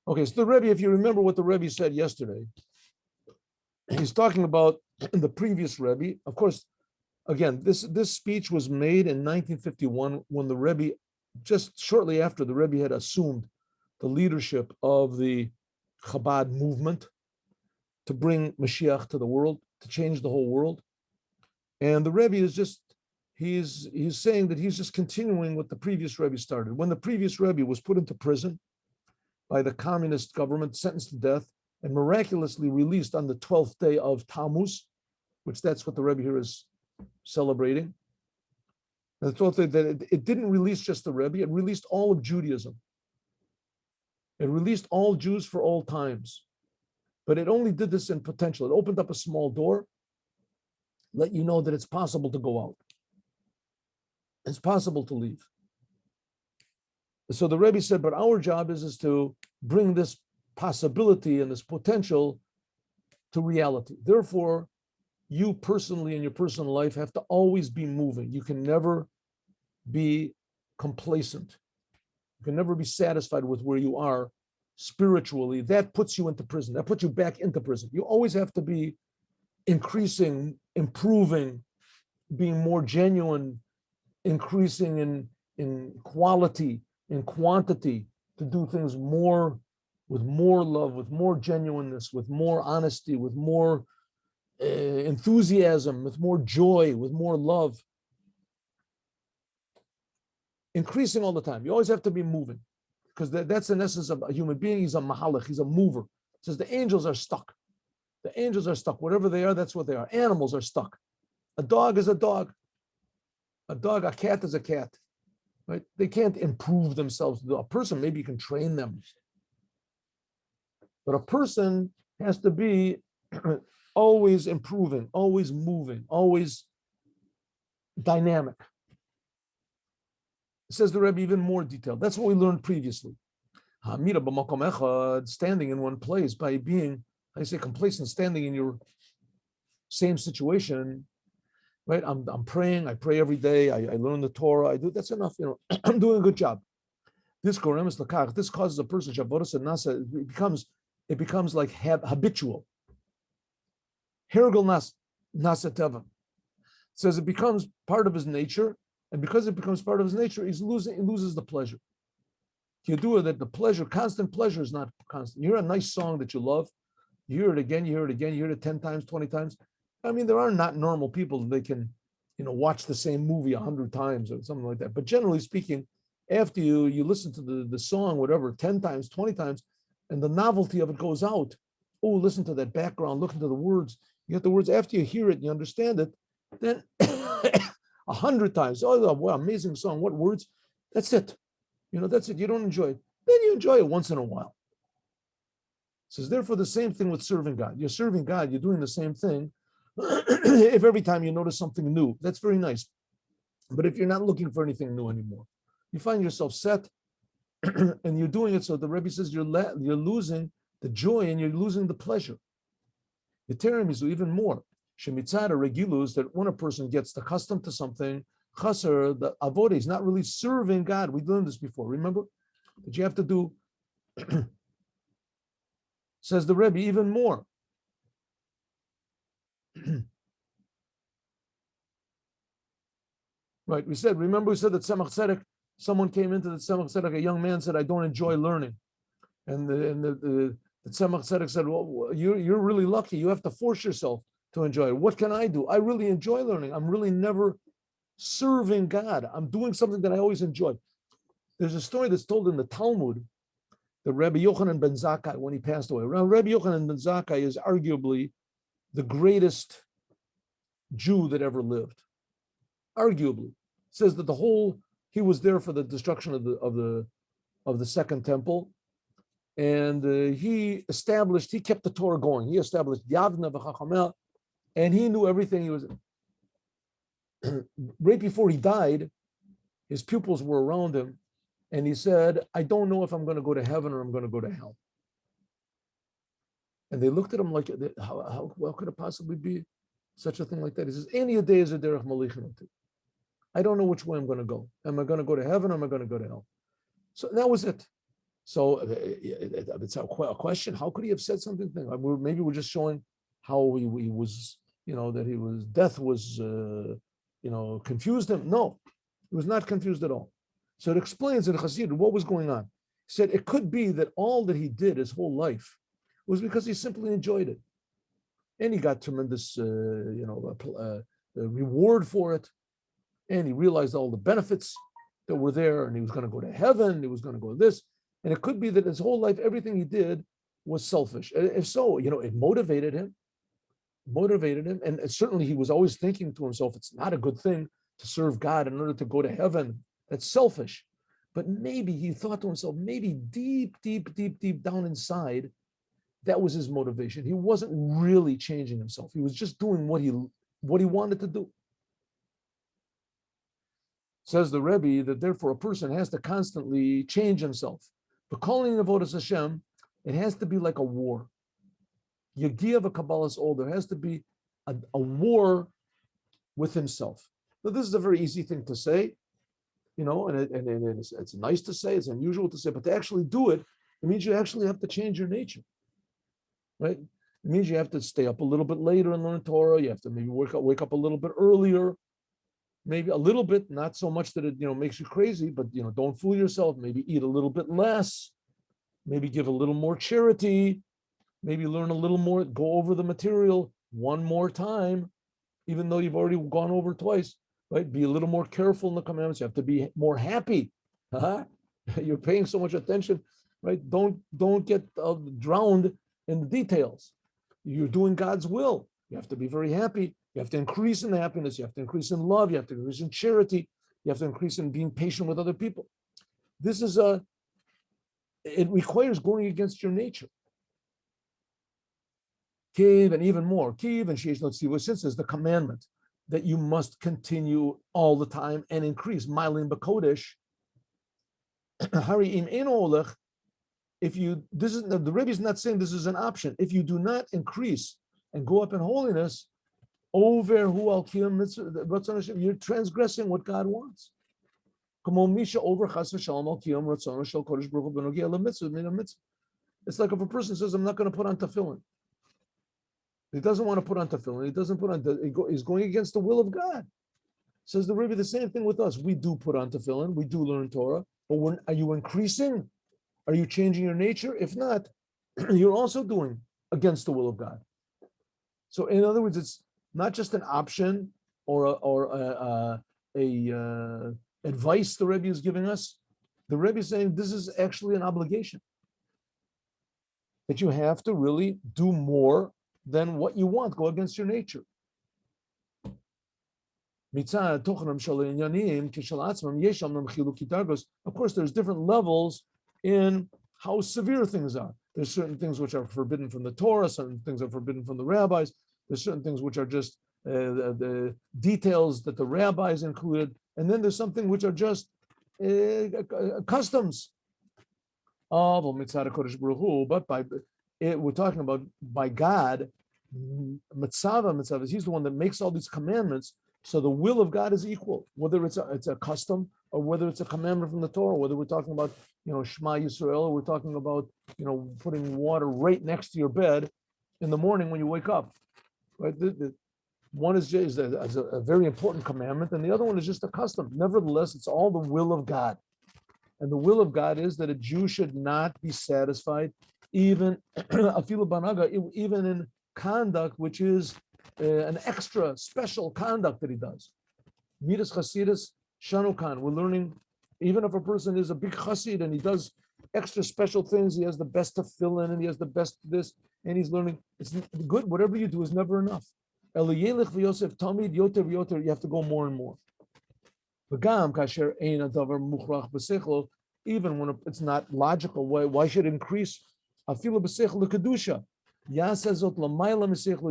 Okay, so the Rebbe, if you remember what the Rebbe said yesterday, he's talking about the previous Rebbe. Of course, again, this speech was made in 1951 when the Rebbe, just shortly after the Rebbe had assumed the leadership of the Chabad movement to bring Moshiach to the world, to change the whole world. And the Rebbe is just, he's saying that he's just continuing what the previous Rebbe started. When the previous Rebbe was put into prison by the communist government, sentenced to death, and miraculously released on the 12th day of Tamuz, which that's what the Rebbe here is celebrating. And the 12th day, that it didn't release just the Rebbe, it released all of Judaism. It released all Jews for all times. But it only did this in potential. It opened up a small door, let you know that it's possible to go out. It's possible to leave. So the Rebbe said, but our job is to bring this possibility and this potential to reality. Therefore, you personally in your personal life have to always be moving. You can never be complacent. You can never be satisfied with where you are spiritually. That puts you into prison. That puts you back into prison. You always have to be increasing, improving, being more genuine, increasing in quality, in quantity, to do things more with more love, with more genuineness, with more honesty, with more enthusiasm, with more joy, with more love. Increasing all the time. You always have to be moving, because that's the essence of a human being. He's a mahalach, he's a mover. It says the angels are stuck. The angels are stuck. Whatever they are, that's what they are. Animals are stuck. A dog is a dog. A cat is a cat. Right? They can't improve themselves. A person, maybe you can train them. But a person has to be always improving, always moving, always dynamic. It says the Rebbe even more detailed. That's what we learned previously. Standing in one place by being, I say, complacent, standing in your same situation, right? I'm praying, I pray every day, I learn the Torah, I do, that's enough, I'm doing a good job. This causes a person, it becomes like habitual. Hergel nasa teva. It says it becomes part of his nature, and because it becomes part of his nature, he loses the pleasure. You do that, the pleasure, constant pleasure is not constant. You hear a nice song that you love, you hear it again, you hear it 10 times, 20 times. I mean, there are not normal people that they can, watch the same movie 100 times or something like that. But generally speaking, after you listen to the song, whatever, 10 times, 20 times, and the novelty of it goes out. Oh, listen to that background, listen to the words. You get the words after you hear it and you understand it, then 100 times. Oh, what amazing song, what words? That's it. That's it. You don't enjoy it. Then you enjoy it once in a while. It says, therefore, the same thing with serving God. You're serving God, you're doing the same thing. If every time you notice something new, that's very nice. But if you're not looking for anything new anymore, you find yourself set and you're doing it. So the Rebbe says you're losing the joy and you're losing the pleasure. The teremizu even more. Shemitzada regilus, that when a person gets accustomed to something, chaser, the avodah is not really serving God. We learned this before, remember? That you have to do, says the Rebbe, even more. Right, we said that Tzemach Tzedek, someone came into the Tzemach Tzedek, a young man said, I don't enjoy learning. And the Tzemach Tzedek said, well, you're really lucky. You have to force yourself to enjoy it. What can I do? I really enjoy learning. I'm really never serving God. I'm doing something that I always enjoy. There's a story that's told in the Talmud, the Rebbe Yochanan ben Zakkai, when he passed away. Rebbe Yochanan ben Zakkai is arguably the greatest Jew that ever lived. Arguably. It says that he was there for the destruction of the second temple. And he kept the Torah going. He established Yavna v'Chachamel, and he knew everything. He was right before he died, his pupils were around him, and he said, I don't know if I'm going to go to heaven or I'm going to go to hell. And they looked at him like, how could it possibly be such a thing like that? He says, any day is a derech malichinoti. I don't know which way I'm going to go. Am I going to go to heaven or am I going to go to hell? So that was it. So it's a question. How could he have said something? Maybe we're just showing how he was, that he was, death was, confused him. No, he was not confused at all. So it explains in Chassidut what was going on. He said it could be that all that he did his whole life was because he simply enjoyed it. And he got tremendous, reward for it. And he realized all the benefits that were there, and he was going to go to heaven. He was going to go to this. And it could be that his whole life, everything he did was selfish. If so, it motivated him. And certainly he was always thinking to himself, it's not a good thing to serve God in order to go to heaven. That's selfish. But maybe he thought to himself, maybe deep, deep, deep, deep down inside, that was his motivation. He wasn't really changing himself. He was just doing what he wanted to do. Says the Rebbe that therefore a person has to constantly change himself. But calling avodas Hashem, it has to be like a war. Yagiv a Kabbalah's all. There has to be a war with himself. Now, this is a very easy thing to say, and it's nice to say, it's unusual to say, but to actually do it, it means you actually have to change your nature, right? It means you have to stay up a little bit later and learn Torah. You have to maybe wake up a little bit earlier, maybe a little bit, not so much that it makes you crazy, but don't fool yourself. Maybe eat a little bit less, maybe give a little more charity, maybe learn a little more, go over the material one more time, even though you've already gone over twice, right? Be a little more careful in the commandments. You have to be more happy. You're paying so much attention, right? Don't get drowned in the details. You're doing God's will. You have to be very happy. You have to increase in happiness. You have to increase in love. You have to increase in charity. You have to increase in being patient with other people. It requires going against your nature. Kiv, and even more. Kiv and Sheish Not Tziva, since there's the commandment that you must continue all the time and increase. Ma'alim b'kodesh. Hari im ein olech. The Rebbe is not saying this is an option. If you do not increase and go up in holiness, over who al kiyam mitzvah, you're transgressing what God wants. It's like if a person says, I'm not going to put on tefillin. He doesn't want to put on tefillin. He doesn't put on, he's going against the will of God. Says the Rebbe, the same thing with us. We do put on tefillin. We do learn Torah. But are you increasing? Are you changing your nature? If not, you're also doing against the will of God. So in other words, it's not just an option or a advice the Rebbe is giving us. The Rebbe is saying this is actually an obligation. That you have to really do more than what you want, go against your nature. Of course, there's different levels in how severe things are. There's certain things which are forbidden from the Torah, certain things are forbidden from the rabbis. There's certain things which are just the details that the rabbis included. And then there's something which are just customs. But we're talking about by God, mitzvah, he's the one that makes all these commandments. So the will of God is equal, whether it's a custom or whether it's a commandment from the Torah, whether we're talking about, Shema Yisrael, or we're talking about, putting water right next to your bed in the morning when you wake up, right? One is a very important commandment, and the other one is just a custom. Nevertheless, it's all the will of God. And the will of God is that a Jew should not be satisfied, even even in conduct which is an extra special conduct that he does. Midas Chasidus Shanukan. We're learning, even if a person is a big Chasid and he does extra special things, he has the best to fill in and he has the best this, and he's learning. It's good. Whatever you do is never enough. You have to go more and more. Even when it's not logical, why should it increase? He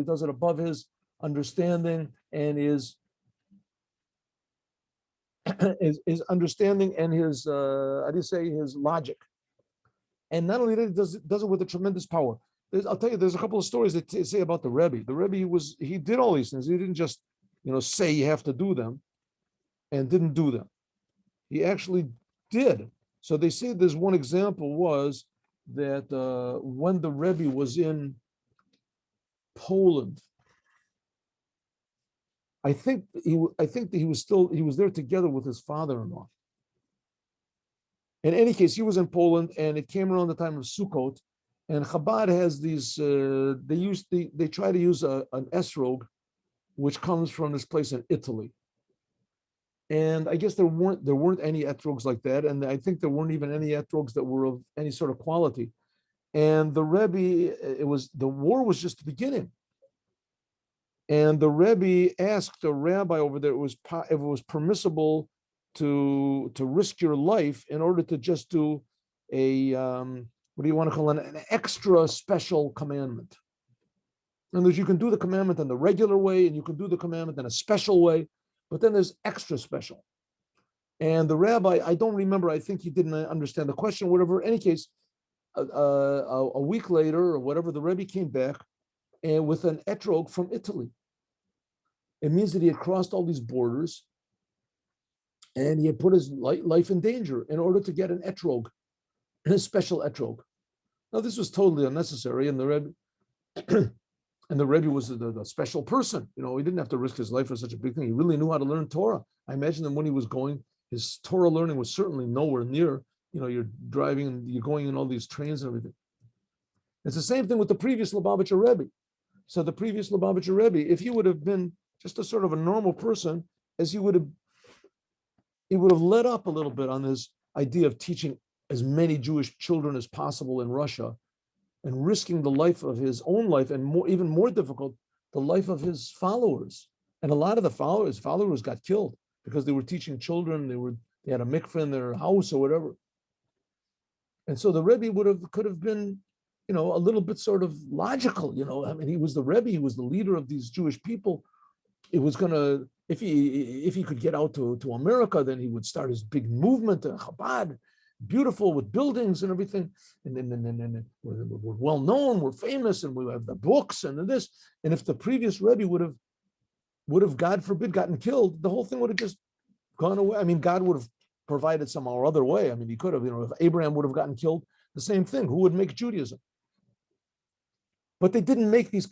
does it above his understanding and his understanding and his his logic. And not only that, he does it with a tremendous power. I'll tell you, there's a couple of stories that say about the Rebbe. The Rebbe he did all these things. He didn't just say you have to do them and didn't do them. He actually did. So they say there's one example was that when the Rebbe was in Poland, I think that he was there together with his father-in-law. In any case, he was in Poland, and it came around the time of Sukkot, and Chabad has these. They try to use an esrog, which comes from this place in Italy. And I guess there weren't any etrogs like that, and I think there weren't even any etrogs that were of any sort of quality. And the Rebbe, the war was just beginning, and the Rebbe asked a rabbi over there if it was permissible to risk your life in order to just do a what do you want to call it, an extra special commandment. And you can do the commandment in the regular way, and you can do the commandment in a special way, but then there's extra special. And the rabbi, I don't remember, I think he didn't understand the question, whatever. In any case, a week later or whatever, the Rebbe came back and with an etrog from Italy. It means that he had crossed all these borders and he had put his life in danger in order to get an etrog, a special etrog. Now, this was totally unnecessary, and the Rebbe was the special person. He didn't have to risk his life for such a big thing. He really knew how to learn Torah. I imagine that when he was going, his Torah learning was certainly nowhere near, you're driving and you're going in all these trains and everything. It's the same thing with the previous Lubavitcher Rebbe. So the previous Lubavitcher Rebbe, if he would have been just a sort of a normal person, he would have let up a little bit on his idea of teaching as many Jewish children as possible in Russia, and risking the life of his own life, and even more difficult, the life of his followers. And a lot of the followers got killed because they were teaching children. They had a mikveh in their house or whatever. And so the Rebbe could have been, a little bit sort of logical. I mean, he was the Rebbe, he was the leader of these Jewish people. It was gonna, if he could get out to America, then he would start his big movement in Chabad. Beautiful with buildings and everything, and we're well known, we're famous, and we have the books and this. And if the previous Rebbe would have, God forbid, gotten killed, the whole thing would have just gone away. I mean, God would have provided somehow or other way. I mean, he could have, if Abraham would have gotten killed, the same thing. Who would make Judaism? But they didn't make these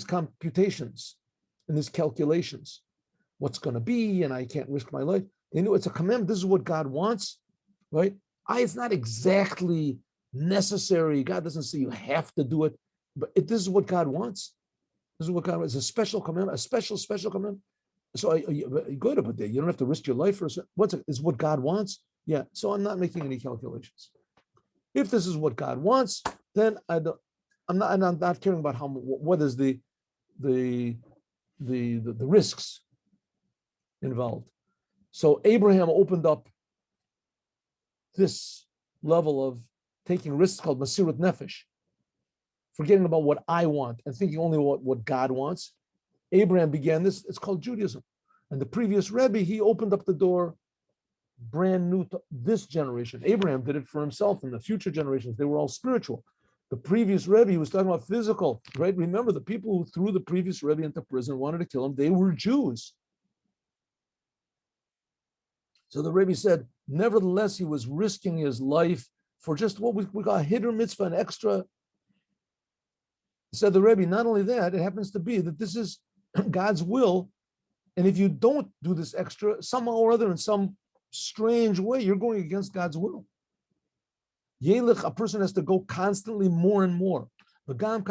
computations and these calculations. What's going to be, and I can't risk my life. They knew it's a commandment. This is what God wants, right? It's not exactly necessary. God doesn't say you have to do it, but this is what God wants. This is what God wants. It's a special commandment, a special commandment. So good, but you don't have to risk your life for is what God wants. Yeah. So I'm not making any calculations. If this is what God wants, then I'm not caring about what is the risks involved. So Abraham opened up this level of taking risks called Masirut Nefesh, forgetting about what I want and thinking only what God wants. Abraham began this, it's called Judaism. And the previous Rebbe, he opened up the door brand new to this generation. Abraham did it for himself, and the future generations, they were all spiritual. The previous Rebbe, he was talking about physical, right? Remember, the people who threw the previous Rebbe into prison, wanted to kill him, they were Jews. So the Rebbe said, nevertheless, he was risking his life for just what we got, Hiddur mitzvah, an extra. Said the Rebbe, not only that, it happens to be that this is God's will. And if you don't do this extra, somehow or other, in some strange way, you're going against God's will. Yelich, a person has to go constantly more and more. Even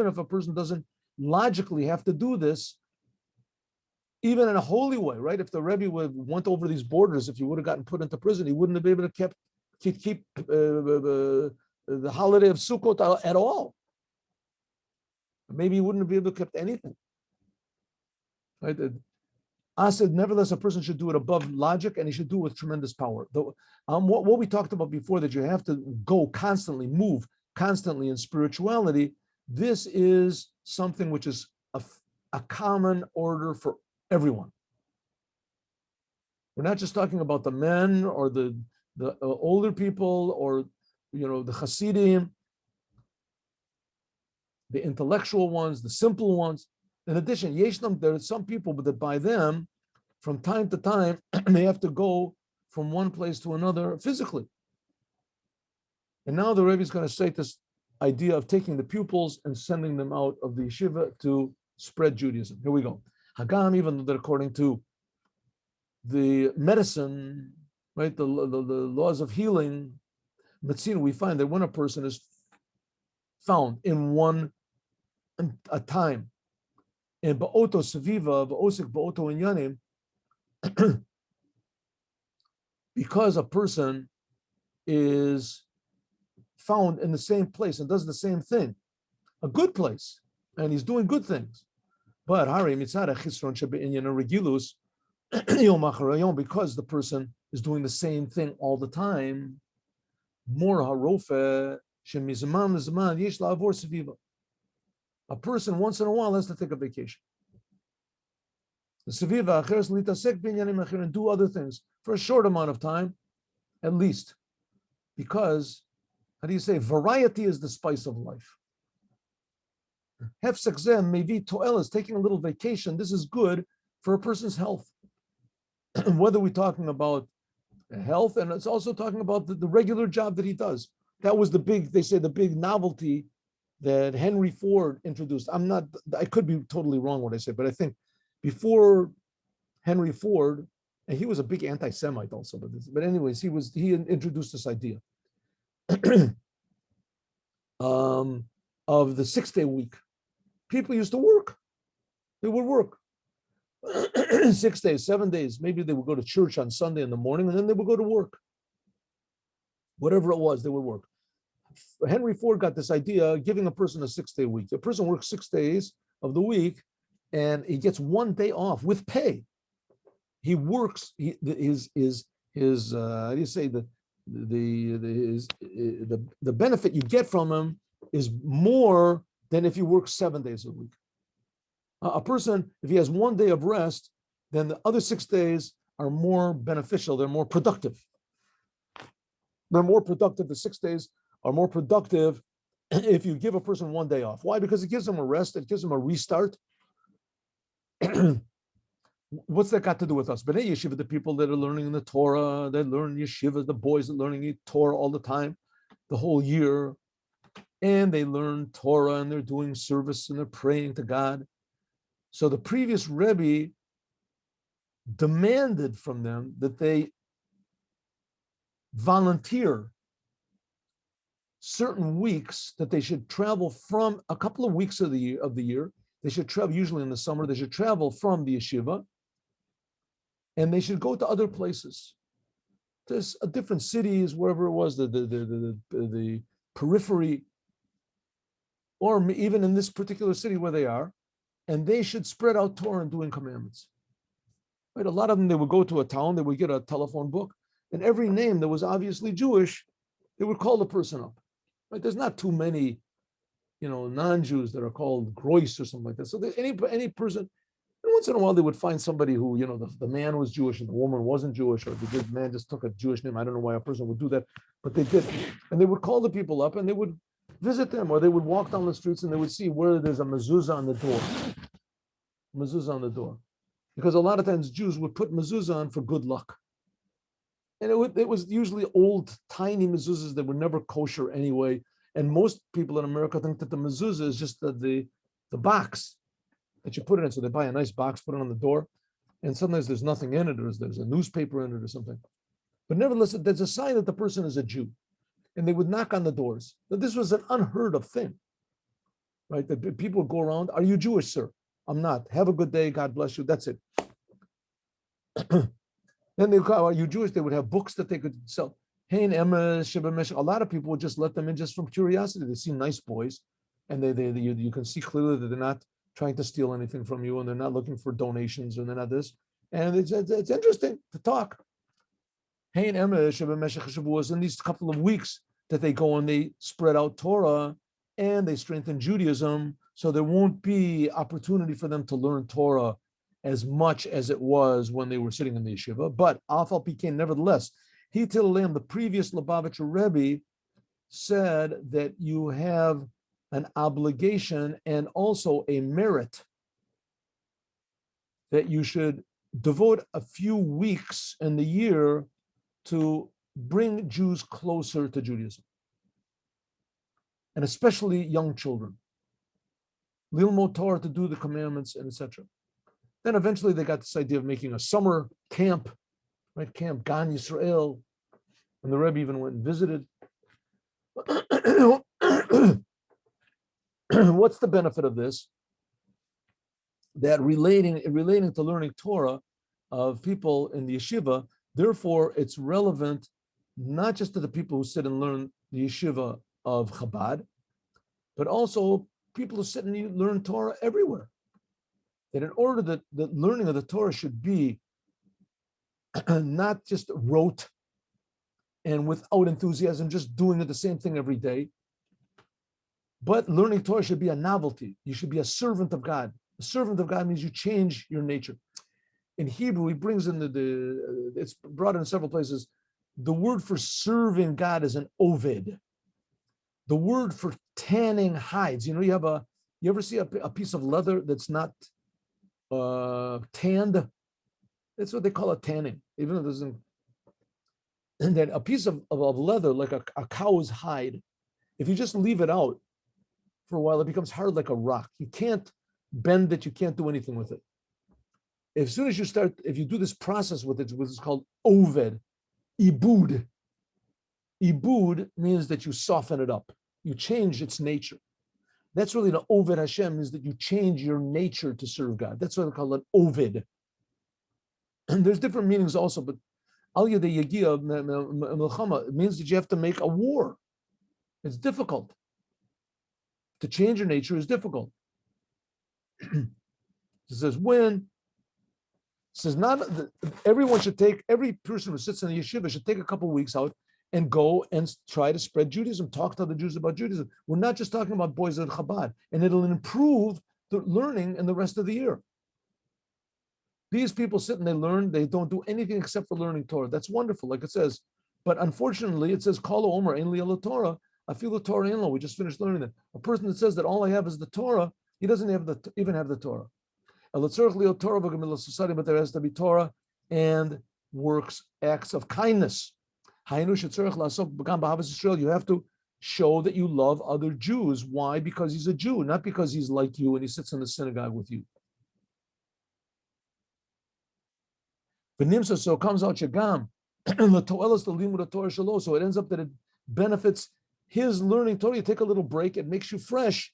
if a person doesn't logically have to do this, even in a holy way, right? If the Rebbe went over these borders, if he would have gotten put into prison, he wouldn't have been able to keep the holiday of Sukkot at all. Maybe he wouldn't have been able to keep anything. Right? I said, nevertheless, a person should do it above logic, and he should do it with tremendous power. What we talked about before, that you have to go constantly, move constantly in spirituality, this is something which is a common order for everyone. We're not just talking about the men or the older people or the Hasidim, the intellectual ones, the simple ones. In addition, there are some people that by them, from time to time, they have to go from one place to another physically. And now the Rebbe is going to say this idea of taking the pupils and sending them out of the yeshiva to spread Judaism. Here we go. Hagam, even though that according to the medicine, right, the laws of healing, Metzina, we find that when a person is found in one a time, in ba'oto seviva, ba'osik ba'oto inyanim, because a person is found in the same place and does the same thing, a good place, and he's doing good things. But hari mitzara chisron shebe'inyan regilus yom achar yom, because the person is doing the same thing all the time, more harofe shemizman zman yesh la'avor seviva. A person once in a while has to take a vacation. The seviva acheres litasek b'inyanim achir, and do other things for a short amount of time, at least, because how do you say, variety is the spice of life. Hefsek zeh mevi to'el, is taking a little vacation. This is good for a person's health. Whether we're talking about health, and it's also talking about the regular job that he does. That was the big, they say, the big novelty that Henry Ford introduced. I could be totally wrong what I say, but I think before Henry Ford, and he was a big anti-Semite also, but anyways, he introduced this idea of the 6-day week. People used to work. They would work 6 days, 7 days. Maybe they would go to church on Sunday in the morning, and then they would go to work. Whatever it was, they would work. Henry Ford got this idea, giving a person a 6-day week. The person works 6 days of the week, and he gets 1 day off with pay. He works his how do you say, the benefit you get from him is more than if you work 7 days a week. A person, if he has 1 day of rest, then the other 6 days are more beneficial. They're more productive. They're more productive. The 6 days are more productive if you give a person 1 day off. Why? Because it gives them a rest. It gives them a restart. What's that got to do with us? B'nai yeshiva, the people that are learning the Torah, they learn yeshiva, the boys that are learning Torah all the time, the whole year, and they learn Torah and they're doing service and they're praying to God. So the previous Rebbe demanded from them that they volunteer certain weeks, that they should travel from a couple of weeks of the year. They should travel, usually in the summer, they should travel from the yeshiva, and they should go to other places. There's different cities, wherever it was, the periphery, or even in this particular city where they are, and they should spread out Torah and doing commandments. Right? A lot of them, they would go to a town, they would get a telephone book, and every name that was obviously Jewish, they would call the person up. Right? There's not too many, non-Jews that are called Grois or something like that. So any person, and once in a while they would find somebody who, the man was Jewish and the woman wasn't Jewish, or the man just took a Jewish name. I don't know why a person would do that, but they did. And they would call the people up and they would visit them, or they would walk down the streets and they would see where there's a mezuzah on the door. Mezuzah on the door. Because a lot of times Jews would put mezuzah on for good luck. And it was usually old, tiny mezuzahs that were never kosher anyway. And most people in America think that the mezuzah is just the box that you put it in. So they buy a nice box, put it on the door, and sometimes there's nothing in it, or there's a newspaper in it or something. But nevertheless, there's a sign that the person is a Jew. And they would knock on the doors. Now, this was an unheard of thing, right? That people would go around, "Are you Jewish, sir?" "I'm not." "Have a good day. God bless you." That's it. Then they would call, "Are you Jewish?" They would have books that they could sell. A lot of people would just let them in just from curiosity. They see nice boys, and you can see clearly that they're not trying to steal anything from you, and they're not looking for donations, and they're not this. And it's interesting to talk. In these couple of weeks that they go and they spread out Torah and they strengthen Judaism, so there won't be opportunity for them to learn Torah as much as it was when they were sitting in the yeshiva. But Afal Pikein, nevertheless, he the previous Lubavitcher Rebbe said that you have an obligation and also a merit that you should devote a few weeks in the year to bring Jews closer to Judaism, and especially young children. Lilmod Torah, to do the commandments, and etc. Then eventually they got this idea of making a summer camp, right? Camp Gan Yisrael, and the Rebbe even went and visited. What's the benefit of this? That relating to learning Torah of people in the yeshiva, therefore it's relevant not just to the people who sit and learn the yeshiva of Chabad, but also people who sit and learn Torah everywhere. That in order that the learning of the Torah should be not just rote and without enthusiasm, just doing the same thing every day, but learning Torah should be a novelty. You should be a servant of God. A servant of God means you change your nature. In Hebrew, he brings in it's brought in several places. The word for serving God is an oved. The word for tanning hides. You ever see a piece of leather that's not tanned? That's what they call it, tanning. Even though it doesn't. And then a piece of leather, like a cow's hide, if you just leave it out for a while, it becomes hard like a rock. You can't bend it. You can't do anything with it. As soon as if you do this process with it, which is called oved, ibud. Ibud means that you soften it up. You change its nature. That's really the oved Hashem, is that you change your nature to serve God. That's why they call it oved. And there's different meanings also, but al yedei yagia melchama, it means that you have to make a war. It's difficult. To change your nature is difficult. It says not everyone should every person who sits in the yeshiva should take a couple of weeks out and go and try to spread Judaism, talk to other Jews about Judaism. We're not just talking about boys at Chabad, and it'll improve the learning in the rest of the year. These people sit and they learn, they don't do anything except for learning Torah. That's wonderful, like it says. But unfortunately, it says, Kalo Omer, Ein li Torah, I feel the Torah in law. We just finished learning that. A person that says that all I have is the Torah, he doesn't even have the Torah. But there has to be Torah and works, acts of kindness. You have to show that you love other Jews. Why? Because he's a Jew, not because he's like you and he sits in the synagogue with you. So it comes out Shagam. So it ends up that it benefits his learning Torah. You take a little break, it makes you fresh,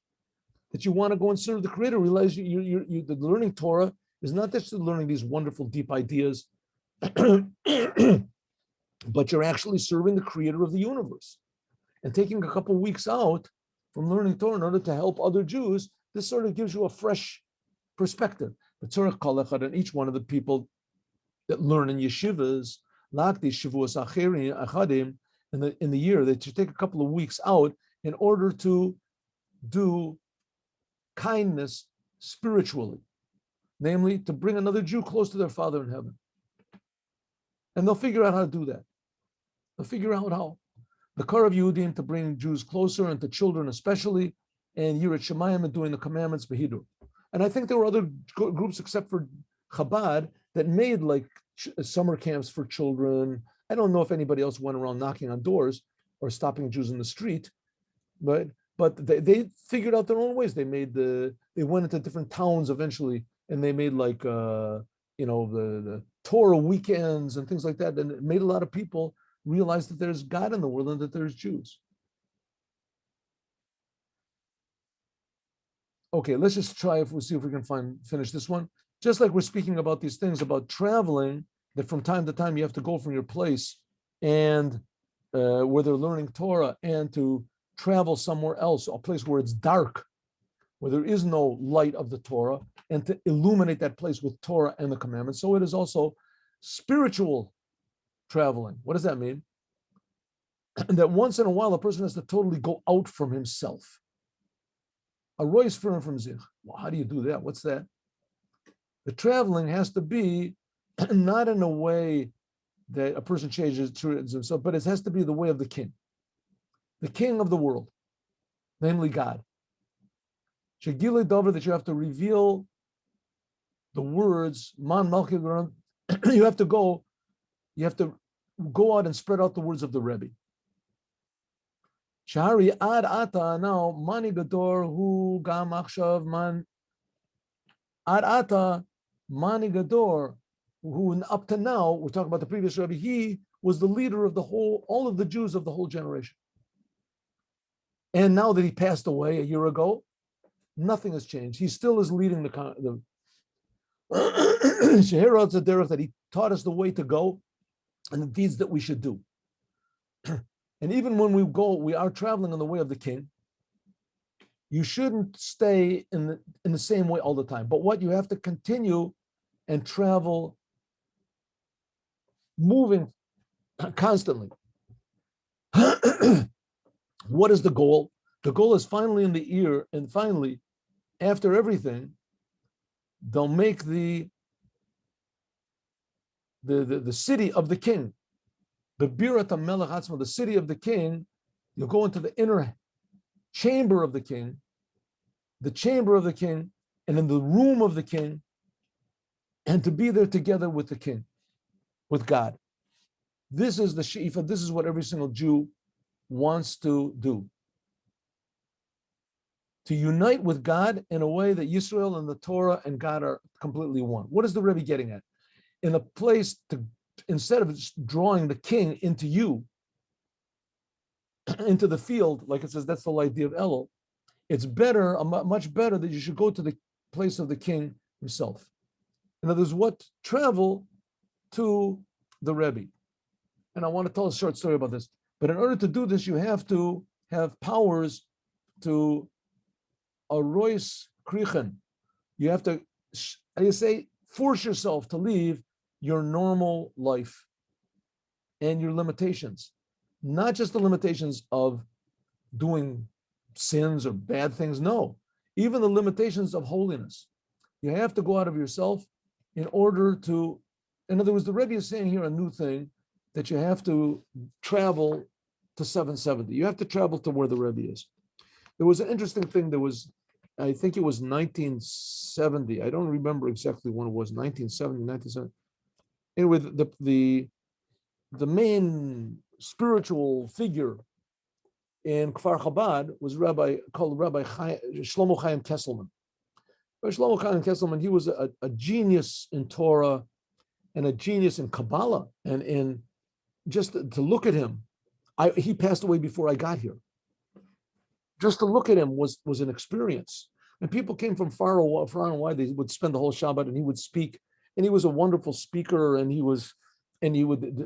that you want to go and serve the Creator. Realize the learning Torah is not just learning these wonderful, deep ideas, but you're actually serving the Creator of the universe. And taking a couple of weeks out from learning Torah in order to help other Jews, this sort of gives you a fresh perspective. But Tzorech Kol Echad, and each one of the people that learn in yeshivas, in the year, that you take a couple of weeks out in order to do kindness spiritually, namely to bring another Jew close to their Father in heaven. And they'll figure out how to do that. They'll figure out how. The Kar of Yehudim, to bring Jews closer, and to children especially, and Yirat Shemayim, and doing the commandments, Behidur. And I think there were other groups except for Chabad that made like summer camps for children. I don't know if anybody else went around knocking on doors or stopping Jews in the street, but they figured out their own ways. They went into different towns eventually, and they made like the Torah weekends and things like that, and it made a lot of people realize that there's God in the world and that there's Jews. Okay, let's just try see if we can finish this one. Just like we're speaking about these things about traveling, that from time to time you have to go from your place and where they're learning Torah, and to travel somewhere else, a place where it's dark, where there is no light of the Torah, and to illuminate that place with Torah and the commandments. So it is also spiritual traveling. What does that mean? That once in a while a person has to totally go out from himself. A rois firm from zich. Well, how do you do that? What's that? The traveling has to be not in a way that a person changes towards himself, but it has to be the way of the king of the world, namely God. Shagile Dover, that you have to reveal the words, Man Malki. You have to go out and spread out the words of the Rebbe. Shahari ad ata, now mani gador hu gam achshav man ad ata mani gador, who up to now, we're talking about the previous Rebbe, he was the leader of all of the Jews of the whole generation. And now that he passed away a year ago, nothing has changed. He still is leading the that he taught us the way to go and the deeds that we should do. And even when we are traveling on the way of the king, you shouldn't stay in the same way all the time. But what you have to continue and travel, moving constantly. What is the goal? The goal is finally in the ear, and finally, after everything, they'll make the city of the king, the Birat HaMelech Atzma, the city of the king. You'll go into the inner chamber of the king, and in the room of the king, and to be there together with the king, with God. This is the She'ifa. This is what every single Jew wants to do. To unite with God in a way that Yisrael and the Torah and God are completely one. What is the Rebbe getting at? In a place to, instead of drawing the king into you, into the field, like it says, that's the idea of Elul, it's better, much better that you should go to the place of the king himself. In other words, travel to the Rebbe. And I want to tell a short story about this. But in order to do this, you have to have powers to arois krichen. You have to, how do you say, force yourself to leave your normal life and your limitations. Not just the limitations of doing sins or bad things, no. Even the limitations of holiness. You have to go out of yourself in order to, in other words, the Rebbe is saying here a new thing, that you have to travel to 770. You have to travel to where the Rebbe is. There was an interesting thing. There was, I think it was 1970. I don't remember exactly when it was, 1970, 1970. Anyway, the main spiritual figure in Kfar Chabad was called Rabbi Shlomo Chaim Kesselman. Shlomo Chaim Kesselman, he was a genius in Torah and a genius in Kabbalah. And in just to look at him, he passed away before I got here. Just to look at him was an experience. And people came from far and wide. They would spend the whole Shabbat and he would speak. And he was a wonderful speaker, and he would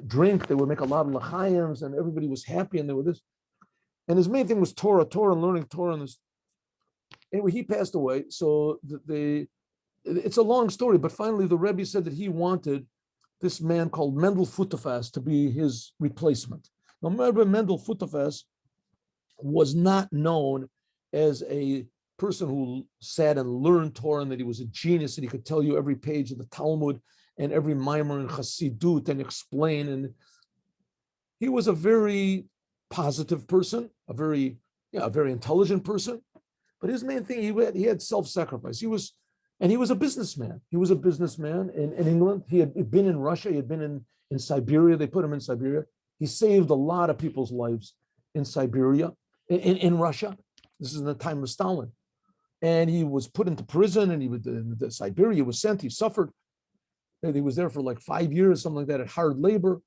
drink. They would make a lot of l'chaims, and everybody was happy, and they were this. And his main thing was Torah and learning Torah. And this. Anyway, he passed away. So it's a long story, but finally the Rebbe said that he wanted this man called Mendel Futerfas to be his replacement. Now, remember, Mendel Futerfas was not known as a person who sat and learned Torah, and that he was a genius, and he could tell you every page of the Talmud and every mimer in Chassidut and explain. And he was a very positive person, a very intelligent person. But his main thing, he had self-sacrifice. He was a businessman. He was a businessman in England. He had been in Russia. He had been in Siberia. They put him in Siberia. He saved a lot of people's lives in Siberia, in Russia. This is in the time of Stalin. And he was put into prison, and in Siberia, he was sent. He suffered. And he was there for like 5 years, something like that, at hard labor.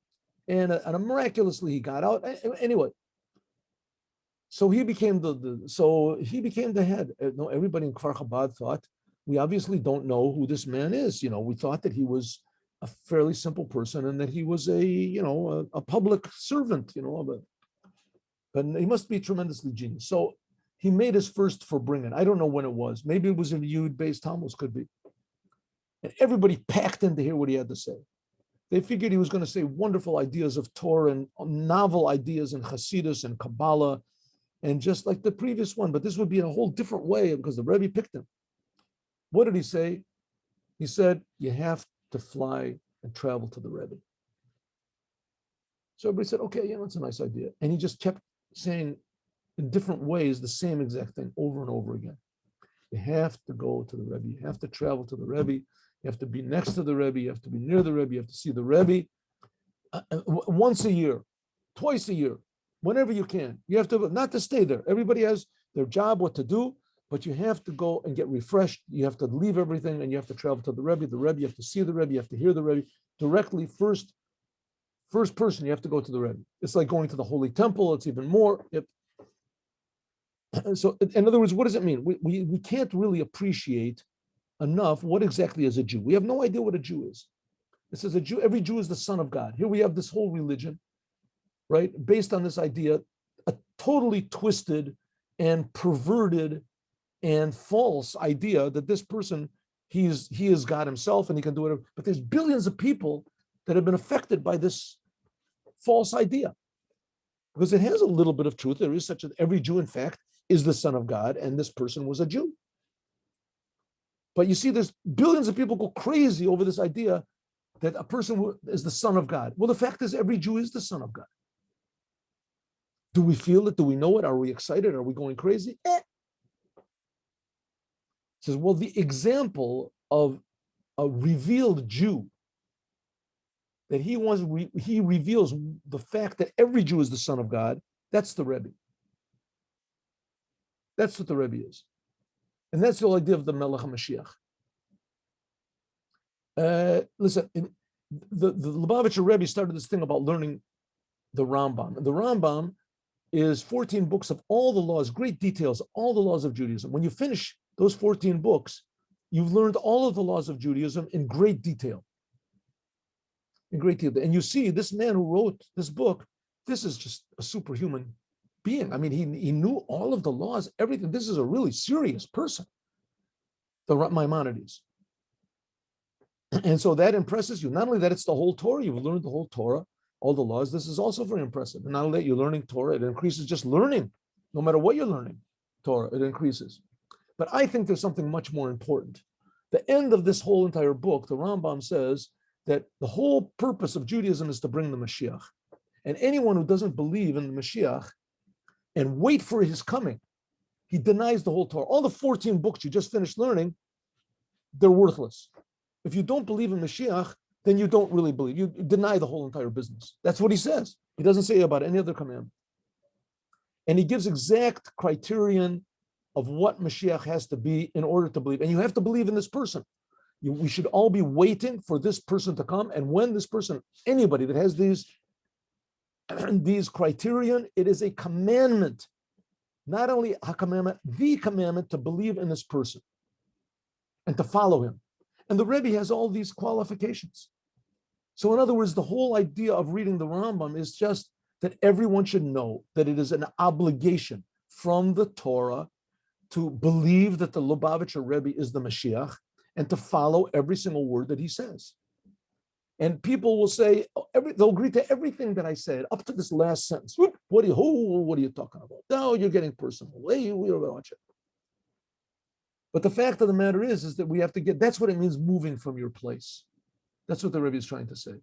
And miraculously, he got out. Anyway, so he became the head. No, everybody in Kfar Chabad thought, we obviously don't know who this man is. We thought that he was a fairly simple person, and that he was a public servant, but he must be tremendously genius. So he made his first Farbrengen. I don't know when it was. Maybe it was in Yud-based Tamuz, could be. And everybody packed in to hear what he had to say. They figured he was going to say wonderful ideas of Torah and novel ideas in Hasidus and Kabbalah, and just like the previous one, but this would be in a whole different way because the Rebbe picked him. What did he say? He said, you have to fly and travel to the Rebbe. So everybody said, okay, it's a nice idea. And he just kept saying in different ways the same exact thing over and over again. You have to go to the Rebbe. You have to travel to the Rebbe. You have to be next to the Rebbe. You have to be near the Rebbe. You have to see the Rebbe. once a year, twice a year, whenever you can. You have to, not to stay there. Everybody has their job, what to do, but you have to go and get refreshed. You have to leave everything and you have to travel to the Rebbe. The Rebbe, you have to see the Rebbe, you have to hear the Rebbe directly. First person, you have to go to the Rebbe. It's like going to the Holy Temple. It's even more. So, in other words, what does it mean? We can't really appreciate enough what exactly is a Jew. We have no idea what a Jew is. It says a Jew, every Jew is the son of God. Here we have this whole religion, right, based on this idea, a totally twisted and perverted and false idea that this person, he is God himself and he can do whatever. But there's billions of people that have been affected by this false idea, because it has a little bit of truth. There is such that every Jew, in fact, is the son of God, and this person was a Jew. But you see, there's billions of people go crazy over this idea that a person is the son of God. Well, the fact is, every Jew is the son of God. Do we feel it? Do we know it? Are we excited? Are we going crazy? It says, well, the example of a revealed Jew, that he reveals the fact that every Jew is the son of God, that's the Rebbe. That's what the Rebbe is. And that's the whole idea of the Melech HaMashiach. Listen, the Lubavitcher Rebbe started this thing about learning the Rambam. The Rambam is 14 books of all the laws, great details, all the laws of Judaism. When you finish those 14 books, you've learned all of the laws of Judaism in great detail. In great detail. And you see, this man who wrote this book, this is just a superhuman being. I mean, he knew all of the laws, everything. This is a really serious person, the Maimonides. And so that impresses you. Not only that, it's the whole Torah. You've learned the whole Torah, all the laws. This is also very impressive. And not only that, you're learning Torah, it increases just learning. No matter what you're learning, Torah, it increases. But I think there's something much more important. The end of this whole entire book, the Rambam says that the whole purpose of Judaism is to bring the Moshiach. And anyone who doesn't believe in the Moshiach and wait for his coming, he denies the whole Torah. All the 14 books you just finished learning, they're worthless. If you don't believe in Mashiach, then you don't really believe. You deny the whole entire business. That's what he says. He doesn't say about any other commandment. And he gives exact criterion of what Mashiach has to be in order to believe. And you have to believe in this person. We should all be waiting for this person to come. And when this person, anybody that has these criterion, it is a commandment. Not only a commandment, the commandment to believe in this person and to follow him. And the Rebbe has all these qualifications. So in other words, the whole idea of reading the Rambam is just that everyone should know that it is an obligation from the Torah to believe that the Lubavitcher Rebbe is the Mashiach and to follow every single word that he says. And people will say, they'll agree to everything that I said up to this last sentence. What are you talking about? No, you're getting personal. We don't watch it. But the fact of the matter is that we have to get, that's what it means moving from your place. That's what the Rebbe is trying to say.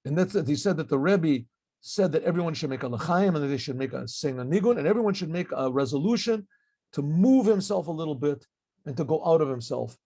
And that's that he said that the Rebbe said that everyone should make a l'chaim and that they should sing a nigun, and everyone should make a resolution to move himself a little bit and to go out of himself.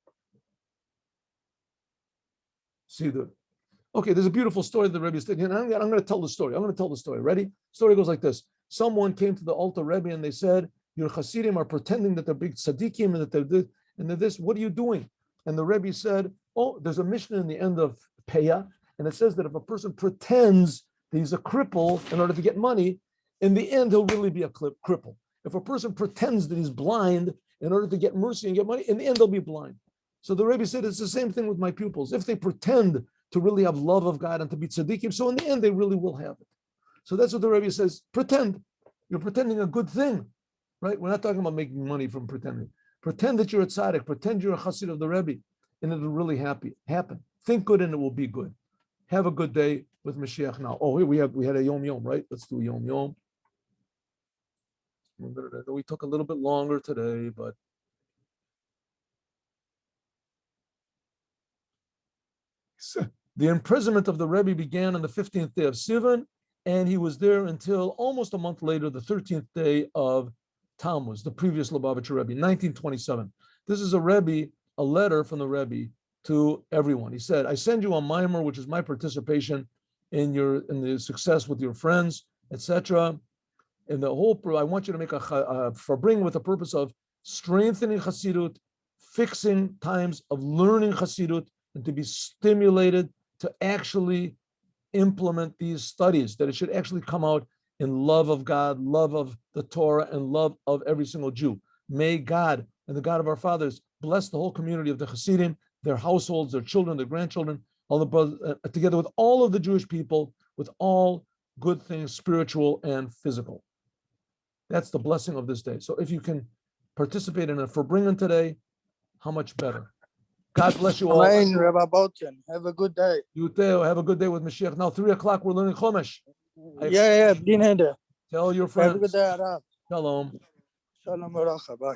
Okay, there's a beautiful story the Rebbe is thinking, and I'm going to tell the story. I'm going to tell the story. Ready? Story goes like this. Someone came to the altar Rebbe and they said, your Hasidim are pretending that they're big tzaddikim and that they're this, and they're this. What are you doing? And the Rebbe said, oh, there's a Mishnah in the end of Peah, and it says that if a person pretends that he's a cripple in order to get money, in the end, he'll really be a cripple. If a person pretends that he's blind in order to get mercy and get money, in the end, they'll be blind. So the Rebbe said, it's the same thing with my pupils. If they pretend to really have love of God and to be tzaddikim, so in the end, they really will have it. So that's what the Rebbe says, pretend. You're pretending a good thing. Right? We're not talking about making money from pretending. Pretend that you're a tzaddik. Pretend you're a chassid of the Rebbe, and it'll really happen. Think good, and it will be good. Have a good day with Mashiach now. Oh, here we had a yom yom, right? Let's do yom yom. We took a little bit longer today, but the imprisonment of the Rebbe began on the 15th day of Sivan, and he was there until almost a month later, the 13th day of Tamuz, the previous Lubavitcher Rebbe, 1927. This is a letter from the Rebbe to everyone. He said, I send you a mimer, which is my participation in the success with your friends, etc. And the whole, I want you to make for bringing with the purpose of strengthening Hasidut, fixing times of learning Hasidut, and to be stimulated to actually implement these studies, that it should actually come out in love of God, love of the Torah, and love of every single Jew. May God and the God of our fathers bless the whole community of the Hasidim, their households, their children, their grandchildren, all the brothers, together with all of the Jewish people, with all good things, spiritual and physical. That's the blessing of this day. So if you can participate in a Farbringen today, how much better. God bless you all. Amen, Rabbi Bolton. Have a good day. You too. Have a good day with Moshiach. Now, 3:00, we're learning Chumash. Yeah, Bli Neder. Tell your Have a good friends. day, Arab. Shalom. Shalom Baracha. Bye.